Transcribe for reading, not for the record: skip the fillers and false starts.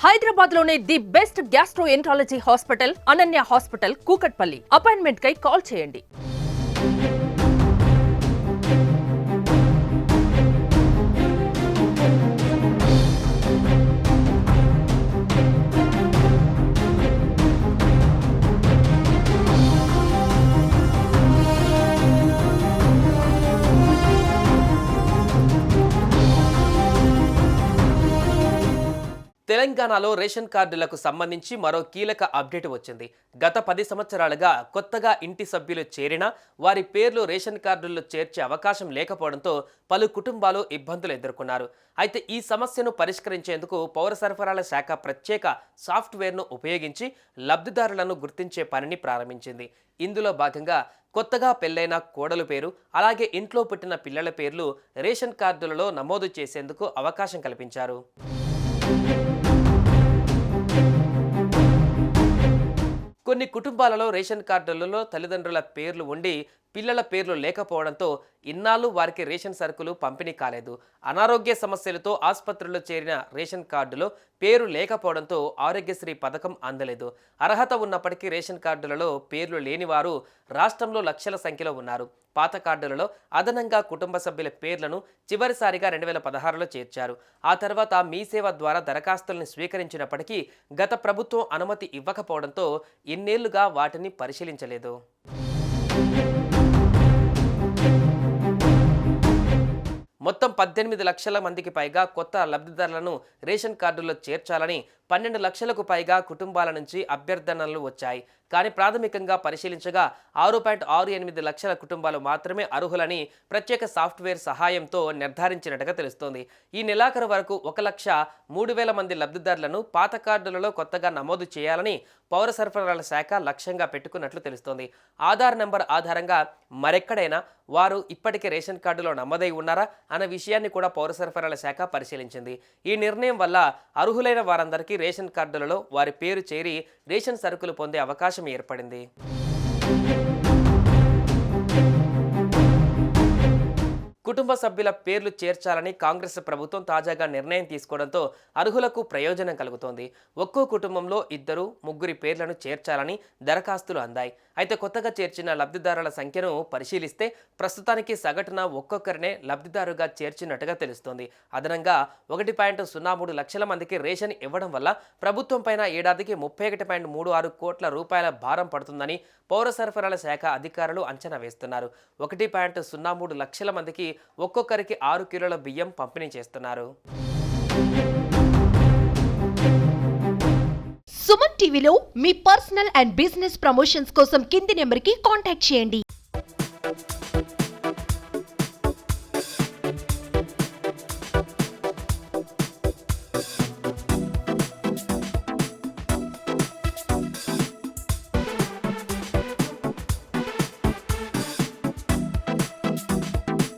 హైదరాబాద్ లోనే the best gastroenterology hospital Ananya hospital Kukatpally. Appointment కై call చేయండి. తెలంగాణలో రేషన్ కార్డులకు సంబంధించి మరో కీలక అప్డేట్ వచ్చింది. గత 10 సంవత్సరాలుగా కొత్తగా ఇంటి సభ్యులు చేరినా వారి పేర్లు రేషన్ కార్డుల్లో చేర్చే అవకాశం లేకపోవడంతో పలు కుటుంబాలు ఇబ్బందులు ఎదుర్కొన్నారు. అయితే ఈ సమస్యను పరిష్కరించేందుకు పౌర సరఫరాల శాఖ ప్రత్యేక సాఫ్ట్వేర్ను ఉపయోగించి లబ్ధిదారులను గుర్తించే పనిని ప్రారంభించింది. ఇందులో భాగంగా కొత్తగా పెళ్లైన కోడలు పేరు, అలాగే ఇంట్లో పుట్టిన పిల్లల పేర్లు రేషన్ కార్డులలో నమోదు చేసేందుకు అవకాశం కల్పించారు. కొన్ని కుటుంబాలలో రేషన్ కార్డులలో తల్లిదండ్రుల పేర్లు ఉండి పిల్లల పేర్లు లేకపోవడంతో ఇన్నాళ్ళు వారికి రేషన్ సరుకులు పంపిణీ కాలేదు. అనారోగ్య సమస్యలతో ఆసుపత్రుల్లో చేరిన రేషన్ కార్డులో పేరు లేకపోవడంతో ఆరోగ్యశ్రీ పథకం అందలేదు. అర్హత ఉన్నప్పటికీ రేషన్ కార్డులలో పేర్లు లేని వారు రాష్ట్రంలో లక్షల సంఖ్యలో ఉన్నారు. పాత కార్డులలో అదనంగా కుటుంబ సభ్యుల పేర్లను చివరిసారిగా 2016లో చేర్చారు. ఆ తర్వాత మీ సేవ ద్వారా దరఖాస్తులను స్వీకరించినప్పటికీ గత ప్రభుత్వం అనుమతి ఇవ్వకపోవడంతో ఇన్నేళ్లుగా వాటిని పరిశీలించలేదు. మొత్తం 18 లక్షల మందికి పైగా కొత్త లబ్ధిదారులను రేషన్ కార్డుల్లో చేర్చాలని 12 లక్షలకు పైగా కుటుంబాల నుంచి అభ్యర్థనలు వచ్చాయి. కానీ ప్రాథమికంగా పరిశీలించగా 6.68 లక్షల కుటుంబాలు మాత్రమే అర్హులని ప్రత్యేక సాఫ్ట్వేర్ సహాయంతో నిర్ధారించినట్టుగా తెలుస్తోంది. ఈ నెలాఖరు వరకు 1,03,000 మంది లబ్ధిదారులను పాత కార్డులలో కొత్తగా నమోదు చేయాలని పౌర సరఫరాల శాఖ లక్ష్యంగా పెట్టుకున్నట్లు తెలుస్తోంది. ఆధార్ నెంబర్ ఆధారంగా మరెక్కడైనా వారు ఇప్పటికే రేషన్ కార్డులో నమోదై ఉన్నారా అన్న విషయాన్ని కూడా పౌర సరఫరాల శాఖ పరిశీలించింది. ఈ నిర్ణయం వల్ల అర్హులైన వారందరికీ రేషన్ కార్డులలో వారి పేరు చేరి రేషన్ సరుకులు పొందే అవకాశం ఏర్పడింది. కుటుంబ సభ్యుల పేర్లు చేర్చాలని కాంగ్రెస్ ప్రభుత్వం తాజాగా నిర్ణయం తీసుకోవడంతో అర్హులకు ప్రయోజనం కలుగుతోంది. ఒక్కో కుటుంబంలో 2-3 పేర్లను చేర్చాలని దరఖాస్తులు అందాయి. అయితే కొత్తగా చేర్చిన లబ్ధిదారుల సంఖ్యను పరిశీలిస్తే ప్రస్తుతానికి సగటున ఒక్కొక్కరినే లబ్ధిదారుగా చేర్చినట్టుగా తెలుస్తోంది. అదనంగా 1.03 లక్షల మందికి రేషన్ ఇవ్వడం వల్ల ప్రభుత్వం పైన ఏడాదికి 31.36 కోట్ల రూపాయల భారం పడుతుందని పౌర సరఫరాల శాఖ అధికారులు అంచనా వేస్తున్నారు. 1.03 లక్షల మందికి ఒక్కొక్కరికి 6 కిలోల బియ్యం పంపిణీ చేస్తున్నారు. సుమన్ టీవీలో మీ పర్సనల్ అండ్ బిజినెస్ ప్రమోషన్స్ కోసం కింది నెంబర్కి కాంటాక్ట్ చేయండి.